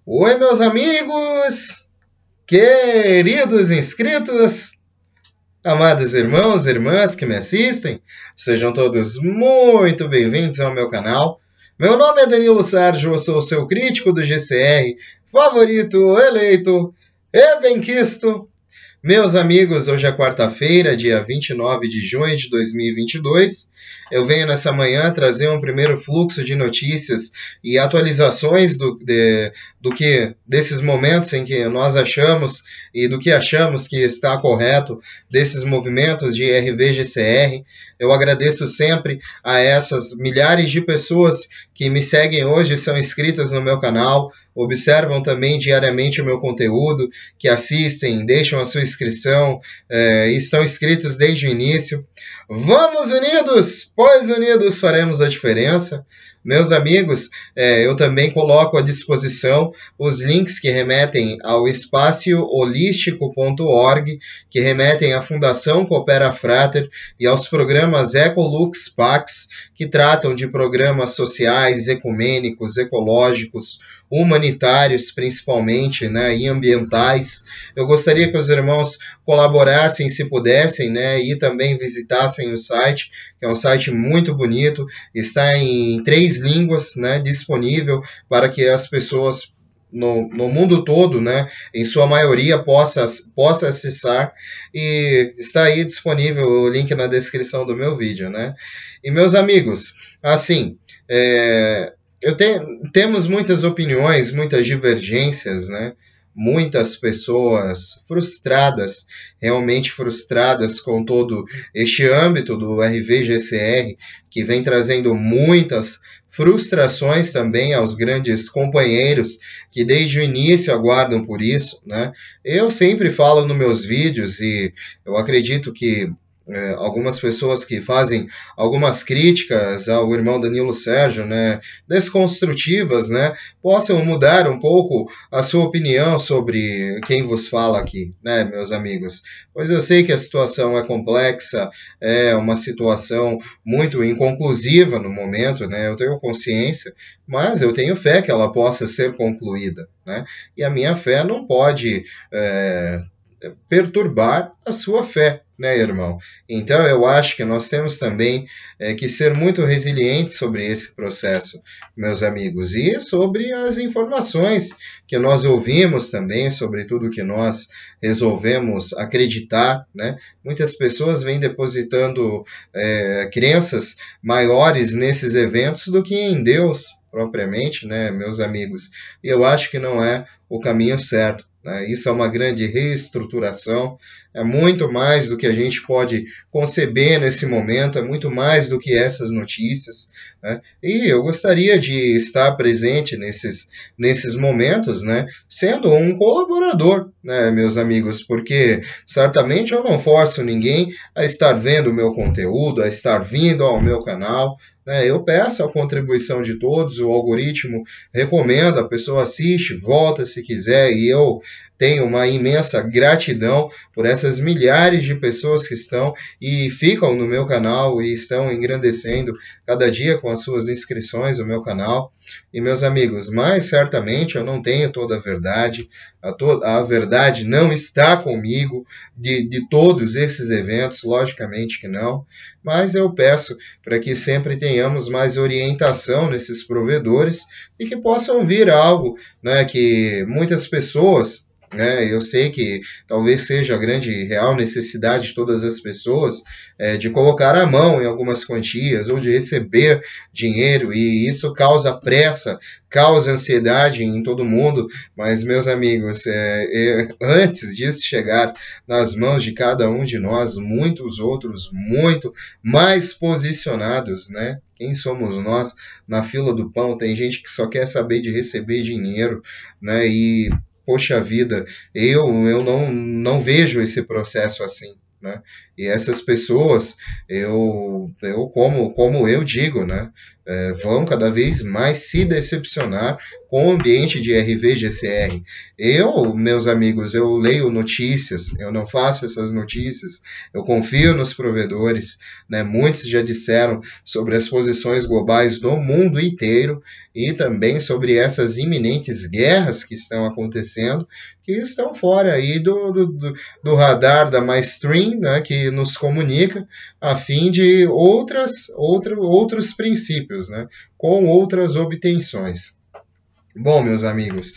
Oi, meus amigos, queridos inscritos, amados irmãos e irmãs que me assistem, sejam todos muito bem-vindos ao meu canal. Meu nome é Danilo Sérgio, eu sou o seu crítico do GCR, favorito, eleito e benquisto. Meus amigos, hoje é quarta-feira, dia 29 de junho de 2022. Eu venho nessa manhã trazer um primeiro fluxo de notícias e atualizações desses momentos em que nós achamos e do que achamos que está correto desses movimentos de RV-GCR. Eu agradeço sempre a essas milhares de pessoas que me seguem hoje, são inscritas no meu canal, observam também diariamente o meu conteúdo, que assistem, deixam a sua inscrição, estão inscritos desde o início. Vamos unidos, pois unidos faremos a diferença. Meus amigos, eu também coloco à disposição os links que remetem ao espacioholístico.org, que remetem à Fundação Coopera Frater e aos programas Ecolux Pax, que tratam de programas sociais, ecumênicos, ecológicos, humanitários principalmente, né, e ambientais. Eu gostaria que os irmãos colaborassem, se pudessem, né, e também visitassem o site, que é um site muito bonito, está em 3 línguas, né, disponível para que as pessoas no mundo todo, né, em sua maioria, possa acessar, e está aí disponível o link na descrição do meu vídeo, né. E meus amigos, assim, temos muitas opiniões, muitas divergências, né, muitas pessoas frustradas, realmente frustradas com todo este âmbito do RV-GCR, que vem trazendo muitas frustrações também aos grandes companheiros que desde o início aguardam por isso, né? Eu sempre falo nos meus vídeos e eu acredito que algumas pessoas que fazem algumas críticas ao irmão Danilo Sérgio, né, desconstrutivas, né, possam mudar um pouco a sua opinião sobre quem vos fala aqui, né, meus amigos. Pois eu sei que a situação é complexa, é uma situação muito inconclusiva no momento, né, eu tenho consciência, mas eu tenho fé que ela possa ser concluída, né, e a minha fé não pode perturbar a sua fé, né, irmão? Então, eu acho que nós temos também que ser muito resilientes sobre esse processo, meus amigos, e sobre as informações que nós ouvimos também, sobre tudo que nós resolvemos acreditar, né? Muitas pessoas vêm depositando crenças maiores nesses eventos do que em Deus propriamente, né, meus amigos? E eu acho que não é o caminho certo. Isso é uma grande reestruturação, é muito mais do que a gente pode conceber nesse momento, é muito mais do que essas notícias, né? E eu gostaria de estar presente nesses momentos, né, sendo um colaborador, né, meus amigos, porque certamente eu não forço ninguém a estar vendo o meu conteúdo, a estar vindo ao meu canal. Eu peço a contribuição de todos, o algoritmo recomenda, a pessoa assiste, volta se quiser, e eu tenho uma imensa gratidão por essas milhares de pessoas que estão e ficam no meu canal e estão engrandecendo cada dia com as suas inscrições no meu canal. E meus amigos, mas certamente eu não tenho toda a verdade, a verdade não está comigo de todos esses eventos, logicamente que não, mas eu peço para que sempre tenhamos mais orientação nesses provedores e que possam vir algo, né, que muitas pessoas, eu sei que talvez seja a grande e real necessidade de todas as pessoas de colocar a mão em algumas quantias ou de receber dinheiro, e isso causa pressa, causa ansiedade em todo mundo, mas, meus amigos, antes disso chegar nas mãos de cada um de nós, muitos outros muito mais posicionados, né? Quem somos nós na fila do pão? Tem gente que só quer saber de receber dinheiro, né? E poxa vida, eu não vejo esse processo assim, né? E essas pessoas, como eu digo, né, vão cada vez mais se decepcionar com o ambiente de RV-GCR. Meus amigos, eu leio notícias, eu não faço essas notícias, eu confio nos provedores, né? Muitos já disseram sobre as posições globais do mundo inteiro e também sobre essas iminentes guerras que estão acontecendo, que estão fora aí do radar da MyStream, né, que nos comunica a fim de outros princípios, né, com outras obtenções. Bom, meus amigos,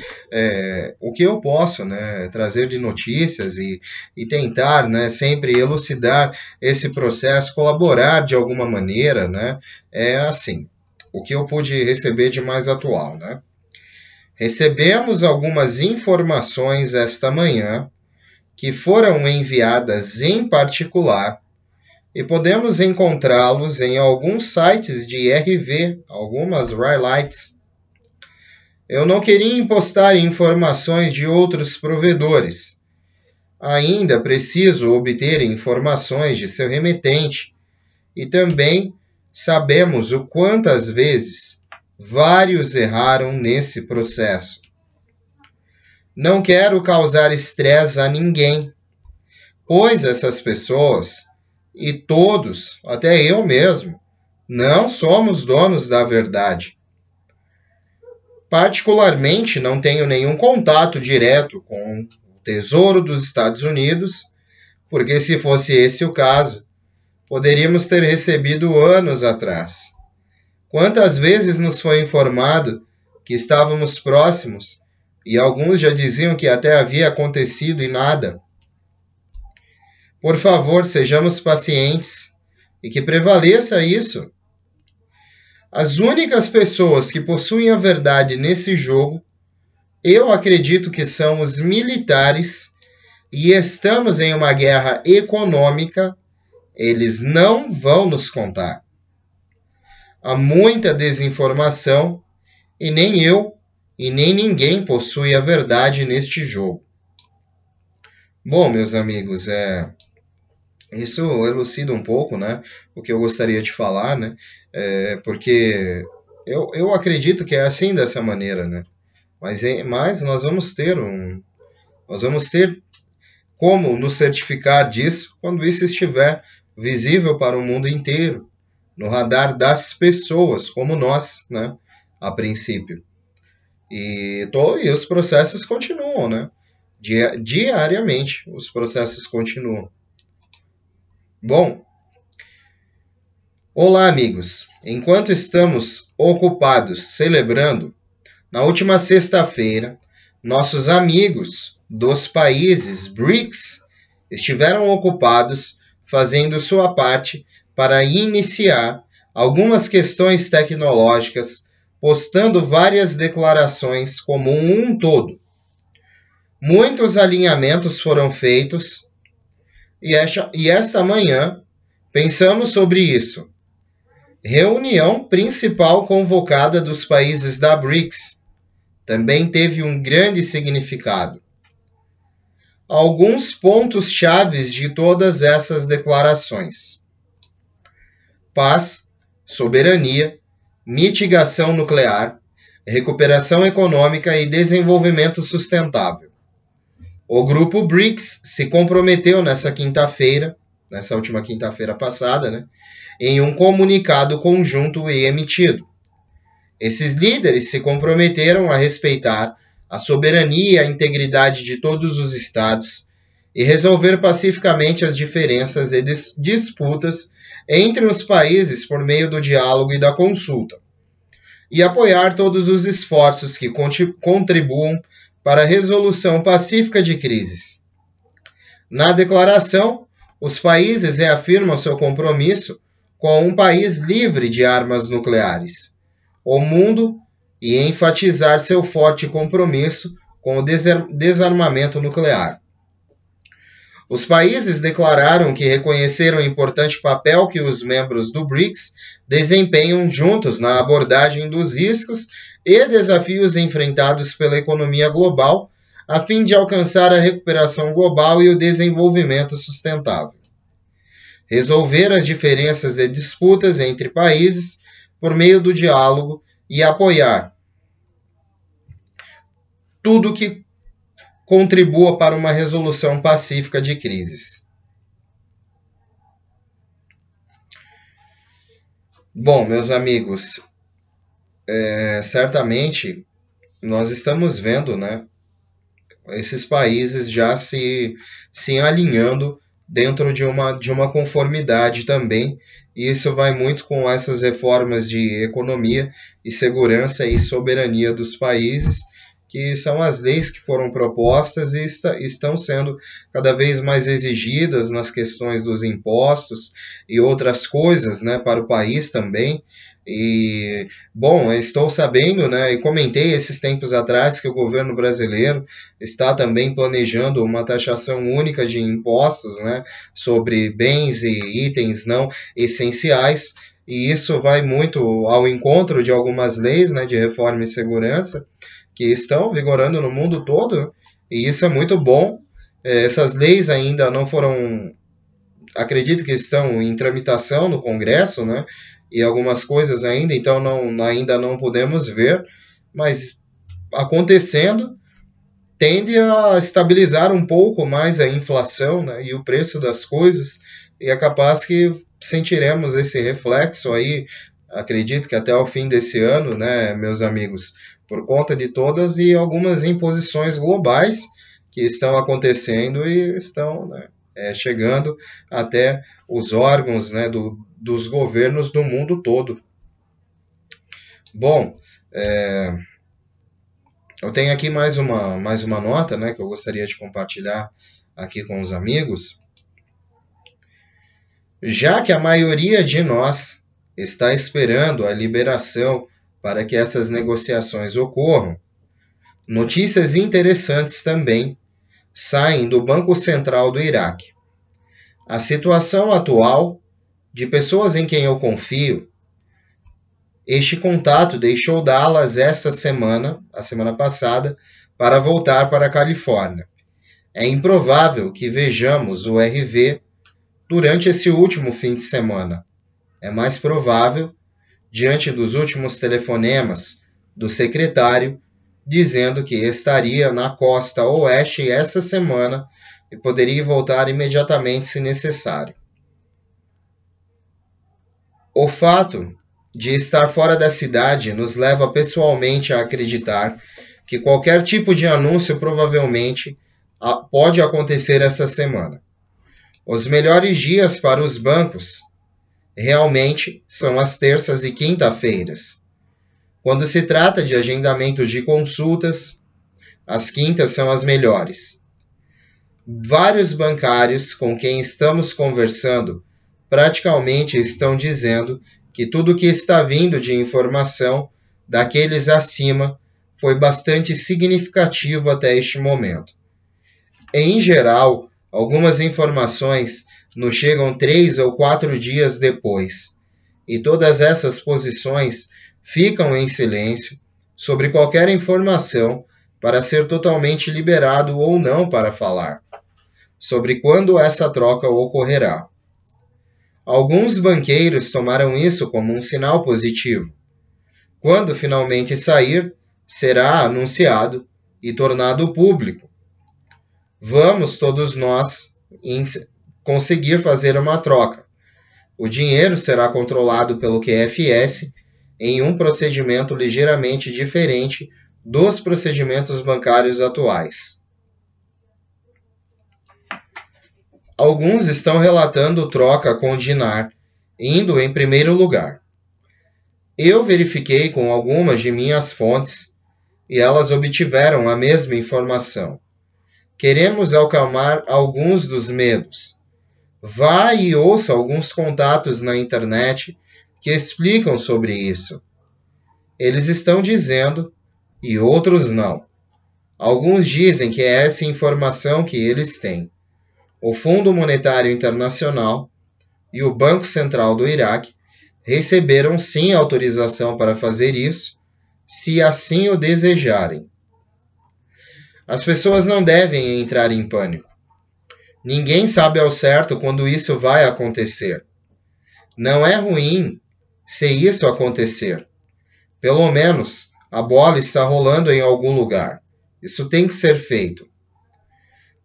o que eu posso, né, trazer de notícias e tentar, né, sempre elucidar esse processo, colaborar de alguma maneira, né, é assim, o que eu pude receber de mais atual, né? Recebemos algumas informações esta manhã que foram enviadas em particular e podemos encontrá-los em alguns sites de RV, algumas highlights. Eu não queria impostar informações de outros provedores. Ainda preciso obter informações de seu remetente e também sabemos o quantas vezes vários erraram nesse processo. Não quero causar estresse a ninguém, pois essas pessoas, e todos, até eu mesmo, não somos donos da verdade. Particularmente, não tenho nenhum contato direto com o Tesouro dos Estados Unidos, porque se fosse esse o caso, poderíamos ter recebido anos atrás. Quantas vezes nos foi informado que estávamos próximos e alguns já diziam que até havia acontecido e nada? Por favor, sejamos pacientes e que prevaleça isso. As únicas pessoas que possuem a verdade nesse jogo, eu acredito que são os militares e estamos em uma guerra econômica, eles não vão nos contar. Há muita desinformação e nem eu e nem ninguém possui a verdade neste jogo. Bom, meus amigos, isso elucida um pouco, né, o que eu gostaria de falar, né, porque eu acredito que é assim, dessa maneira, né, mas nós vamos ter como nos certificar disso quando isso estiver visível para o mundo inteiro, no radar das pessoas, como nós, né, a princípio. E os processos continuam, né? Diariamente os processos continuam. Bom, olá amigos, enquanto estamos ocupados celebrando, na última sexta-feira, nossos amigos dos países BRICS estiveram ocupados fazendo sua parte para iniciar algumas questões tecnológicas, postando várias declarações como um todo. Muitos alinhamentos foram feitos e esta manhã pensamos sobre isso. Reunião principal convocada dos países da BRICS também teve um grande significado. Alguns pontos chaves de todas essas declarações: paz, soberania, mitigação nuclear, recuperação econômica e desenvolvimento sustentável. O grupo BRICS se comprometeu nessa última quinta-feira passada, né, em um comunicado conjunto e emitido. Esses líderes se comprometeram a respeitar a soberania e a integridade de todos os estados e resolver pacificamente as diferenças e disputas entre os países por meio do diálogo e da consulta, e apoiar todos os esforços que contribuam para a resolução pacífica de crises. Na declaração, os países reafirmam seu compromisso com um país livre de armas nucleares, o mundo, e enfatizar seu forte compromisso com o desarmamento nuclear. Os países declararam que reconheceram o importante papel que os membros do BRICS desempenham juntos na abordagem dos riscos e desafios enfrentados pela economia global, a fim de alcançar a recuperação global e o desenvolvimento sustentável. Resolver as diferenças e disputas entre países por meio do diálogo e apoiar tudo que contribua para uma resolução pacífica de crises. Bom, meus amigos, certamente nós estamos vendo, né, esses países já se alinhando dentro de uma conformidade também, e isso vai muito com essas reformas de economia e segurança e soberania dos países, que são as leis que foram propostas e estão sendo cada vez mais exigidas nas questões dos impostos e outras coisas, né, para o país também. E, bom, eu estou sabendo, né, e comentei esses tempos atrás que o governo brasileiro está também planejando uma taxação única de impostos, né, sobre bens e itens não essenciais, e isso vai muito ao encontro de algumas leis, né, de reforma e segurança, que estão vigorando no mundo todo, e isso é muito bom. Essas leis ainda não foram, acredito que estão em tramitação no Congresso, né? E algumas coisas ainda, então ainda não podemos ver, mas acontecendo tende a estabilizar um pouco mais a inflação, né, e o preço das coisas, e é capaz que sentiremos esse reflexo aí, acredito que até o fim desse ano, né, meus amigos, por conta de todas e algumas imposições globais que estão acontecendo e estão, né, chegando até os órgãos, né, dos governos do mundo todo. Bom, eu tenho aqui mais uma nota, né, que eu gostaria de compartilhar aqui com os amigos. Já que a maioria de nós está esperando a liberação para que essas negociações ocorram, notícias interessantes também saem do Banco Central do Iraque. A situação atual, de pessoas em quem eu confio, este contato deixou Dallas esta semana, a semana passada, para voltar para a Califórnia. É improvável que vejamos o RV durante esse último fim de semana. É mais provável, diante dos últimos telefonemas do secretário, dizendo que estaria na costa oeste essa semana e poderia voltar imediatamente se necessário. O fato de estar fora da cidade nos leva pessoalmente a acreditar que qualquer tipo de anúncio provavelmente pode acontecer essa semana. Os melhores dias para os bancos realmente são as terças e quinta-feiras. Quando se trata de agendamento de consultas, as quintas são as melhores. Vários bancários com quem estamos conversando praticamente estão dizendo que tudo que está vindo de informação daqueles acima foi bastante significativo até este momento. Em geral, algumas informações nos chegam 3 ou 4 dias depois, e todas essas posições ficam em silêncio sobre qualquer informação para ser totalmente liberado ou não para falar, sobre quando essa troca ocorrerá. Alguns banqueiros tomaram isso como um sinal positivo. Quando finalmente sair, será anunciado e tornado público. Vamos todos nós conseguir fazer uma troca. O dinheiro será controlado pelo QFS em um procedimento ligeiramente diferente dos procedimentos bancários atuais. Alguns estão relatando troca com Dinar, indo em primeiro lugar. Eu verifiquei com algumas de minhas fontes e elas obtiveram a mesma informação. Queremos acalmar alguns dos medos. Vá e ouça alguns contatos na internet que explicam sobre isso. Eles estão dizendo e outros não. Alguns dizem que é essa informação que eles têm. O Fundo Monetário Internacional e o Banco Central do Iraque receberam sim autorização para fazer isso, se assim o desejarem. As pessoas não devem entrar em pânico. Ninguém sabe ao certo quando isso vai acontecer. Não é ruim se isso acontecer. Pelo menos a bola está rolando em algum lugar. Isso tem que ser feito.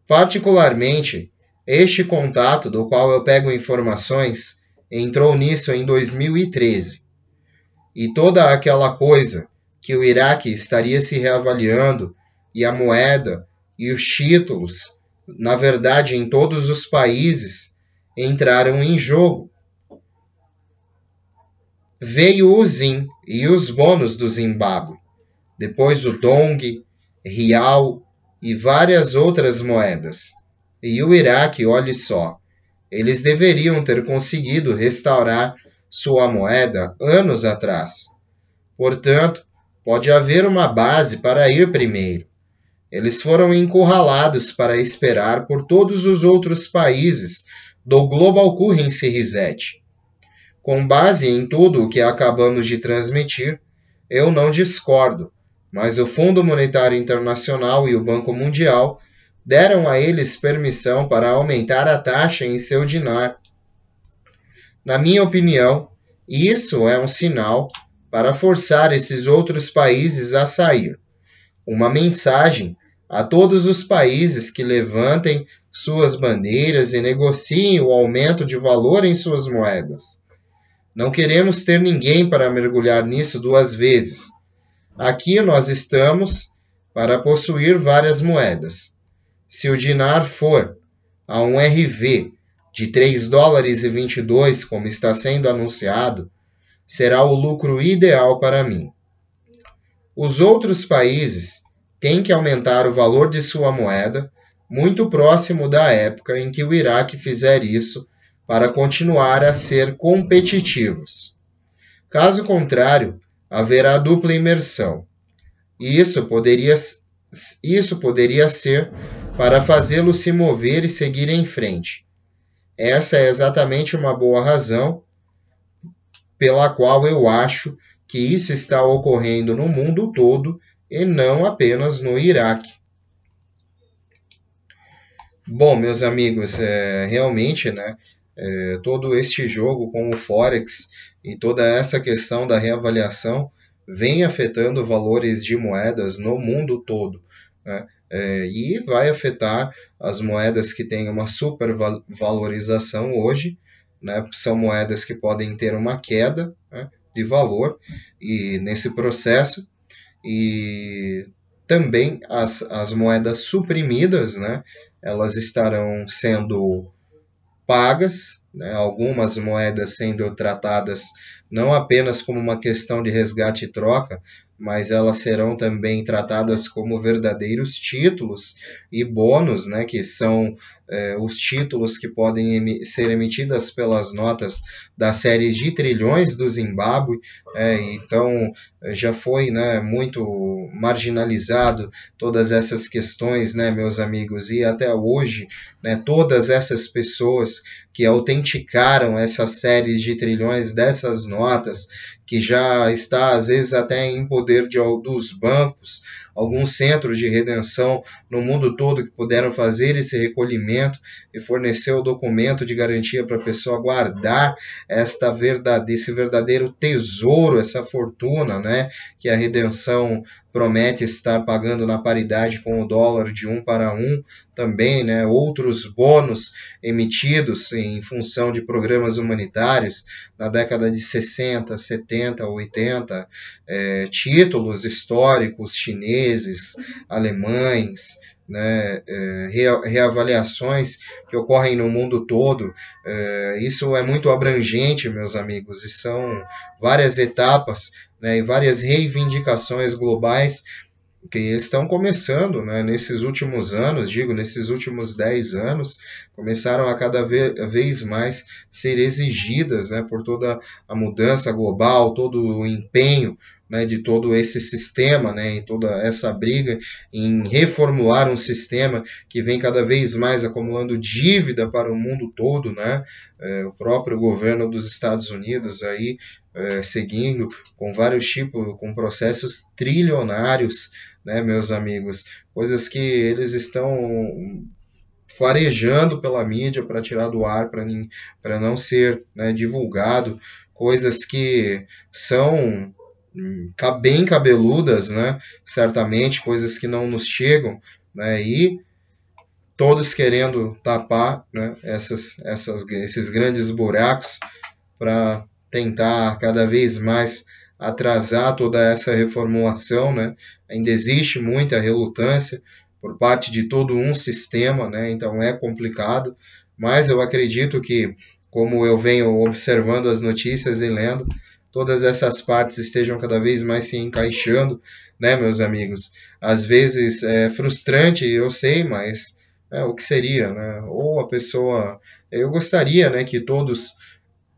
Particularmente, este contato do qual eu pego informações entrou nisso em 2013. E toda aquela coisa que o Iraque estaria se reavaliando e a moeda e os títulos, na verdade em todos os países, entraram em jogo. Veio o ZIM e os bônus do Zimbábue, depois o Dong, Real e várias outras moedas. E o Iraque, olhe só, eles deveriam ter conseguido restaurar sua moeda anos atrás. Portanto, pode haver uma base para ir primeiro. Eles foram encurralados para esperar por todos os outros países do Global Currency Reset. Com base em tudo o que acabamos de transmitir, eu não discordo, mas o Fundo Monetário Internacional e o Banco Mundial deram a eles permissão para aumentar a taxa em seu dinar. Na minha opinião, isso é um sinal para forçar esses outros países a sair. Uma mensagem a todos os países que levantem suas bandeiras e negociem o aumento de valor em suas moedas. Não queremos ter ninguém para mergulhar nisso duas vezes. Aqui nós estamos para possuir várias moedas. Se o dinar for a um RV de 3 dólares e 22, como está sendo anunciado, será o lucro ideal para mim. Os outros países têm que aumentar o valor de sua moeda muito próximo da época em que o Iraque fizer isso para continuar a ser competitivos. Caso contrário, haverá dupla imersão. E isso poderia ser para fazê-lo se mover e seguir em frente. Essa é exatamente uma boa razão pela qual eu acho que isso está ocorrendo no mundo todo e não apenas no Iraque. Bom, meus amigos, realmente, todo este jogo com o Forex e toda essa questão da reavaliação vem afetando valores de moedas no mundo todo, né? E vai afetar as moedas que têm uma supervalorização hoje, né? São moedas que podem ter uma queda, né, de valor e nesse processo, e também as moedas suprimidas, né, elas estarão sendo pagas, né, algumas moedas sendo tratadas não apenas como uma questão de resgate e troca, mas elas serão também tratadas como verdadeiros títulos e bônus, né, que são os títulos que podem ser emitidas pelas notas da série de trilhões do Zimbábue. Então já foi, né, muito marginalizado todas essas questões, né, meus amigos, e até hoje, né, todas essas pessoas que autenticaram essas séries de trilhões dessas notas, que já está às vezes até em poder dos bancos, alguns centros de redenção no mundo todo que puderam fazer esse recolhimento e fornecer o documento de garantia para a pessoa guardar esse verdadeiro tesouro, essa fortuna, né, que a redenção promete estar pagando na paridade com o dólar de 1 para 1, também, né, outros bônus emitidos em função de programas humanitários na década de 60, 70, 80, títulos históricos chineses, alemães, né, reavaliações que ocorrem no mundo todo. Isso é muito abrangente, meus amigos, e são várias etapas, né, e várias reivindicações globais que estão começando, né, nesses últimos anos, nesses últimos 10 anos, começaram a cada vez mais ser exigidas, né, por toda a mudança global, todo o empenho, né, de todo esse sistema, né, e toda essa briga em reformular um sistema que vem cada vez mais acumulando dívida para o mundo todo, né, o próprio governo dos Estados Unidos aí seguindo com vários tipos, com processos trilionários, né, meus amigos, coisas que eles estão farejando pela mídia para tirar do ar, para não ser, né, divulgado, coisas que são bem cabeludas, né? Certamente, coisas que não nos chegam, né? E todos querendo tapar, né, esses grandes buracos para tentar cada vez mais atrasar toda essa reformulação, né? Ainda existe muita relutância por parte de todo um sistema, né? Então é complicado, mas eu acredito que, como eu venho observando as notícias e lendo, todas essas partes estejam cada vez mais se encaixando, né, meus amigos? Às vezes é frustrante, eu sei, mas o que seria, né? Ou a pessoa... Eu gostaria, né, que todos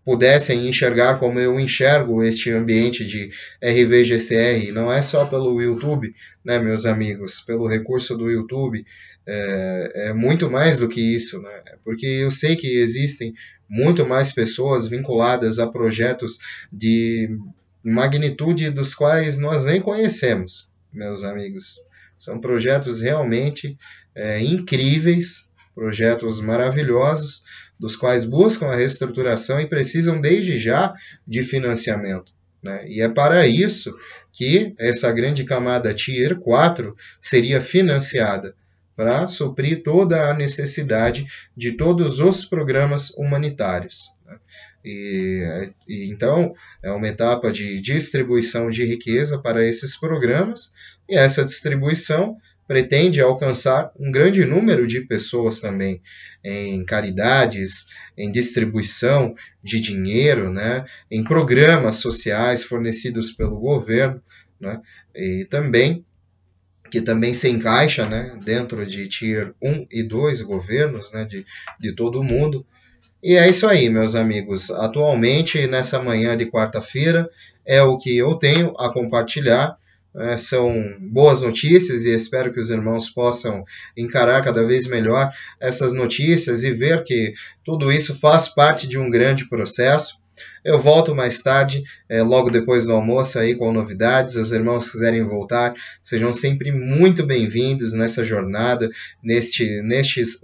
pudessem enxergar como eu enxergo este ambiente de RVGCR. Não é só pelo YouTube, né, meus amigos? Pelo recurso do YouTube. É muito mais do que isso, né? Porque eu sei que existem muito mais pessoas vinculadas a projetos de magnitude dos quais nós nem conhecemos, meus amigos. São projetos realmente incríveis, projetos maravilhosos, dos quais buscam a reestruturação e precisam desde já de financiamento, né? E é para isso que essa grande camada Tier 4 seria financiada, para suprir toda a necessidade de todos os programas humanitários, né? Então, é uma etapa de distribuição de riqueza para esses programas, e essa distribuição pretende alcançar um grande número de pessoas também, em caridades, em distribuição de dinheiro, né, em programas sociais fornecidos pelo governo, né, e também que também se encaixa, né, dentro de Tier 1 e 2 governos, né, de todo o mundo. E é isso aí, meus amigos. Atualmente, nessa manhã de quarta-feira, é o que eu tenho a compartilhar. São boas notícias e espero que os irmãos possam encarar cada vez melhor essas notícias e ver que tudo isso faz parte de um grande processo. Eu volto mais tarde, logo depois do almoço, aí com novidades. Os irmãos quiserem voltar, sejam sempre muito bem-vindos nessa jornada, nessas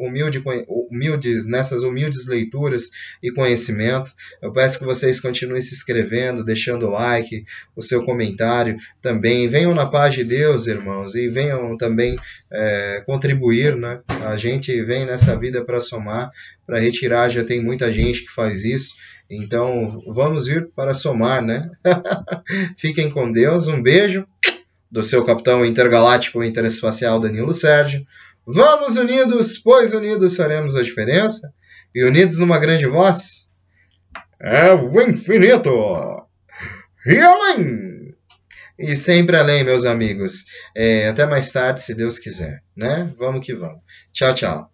humildes leituras e conhecimento. Eu peço que vocês continuem se inscrevendo, deixando o like, o seu comentário também. Venham na paz de Deus, irmãos, e venham também contribuir, né? A gente vem nessa vida para somar, para retirar, já tem muita gente que faz isso. Então, vamos vir para somar, né? Fiquem com Deus. Um beijo do seu capitão intergaláctico interespacial Danilo Sérgio. Vamos unidos, pois unidos faremos a diferença. E unidos numa grande voz, é o infinito. E além. E sempre além, meus amigos. Até mais tarde, se Deus quiser, né? Vamos que vamos. Tchau, tchau.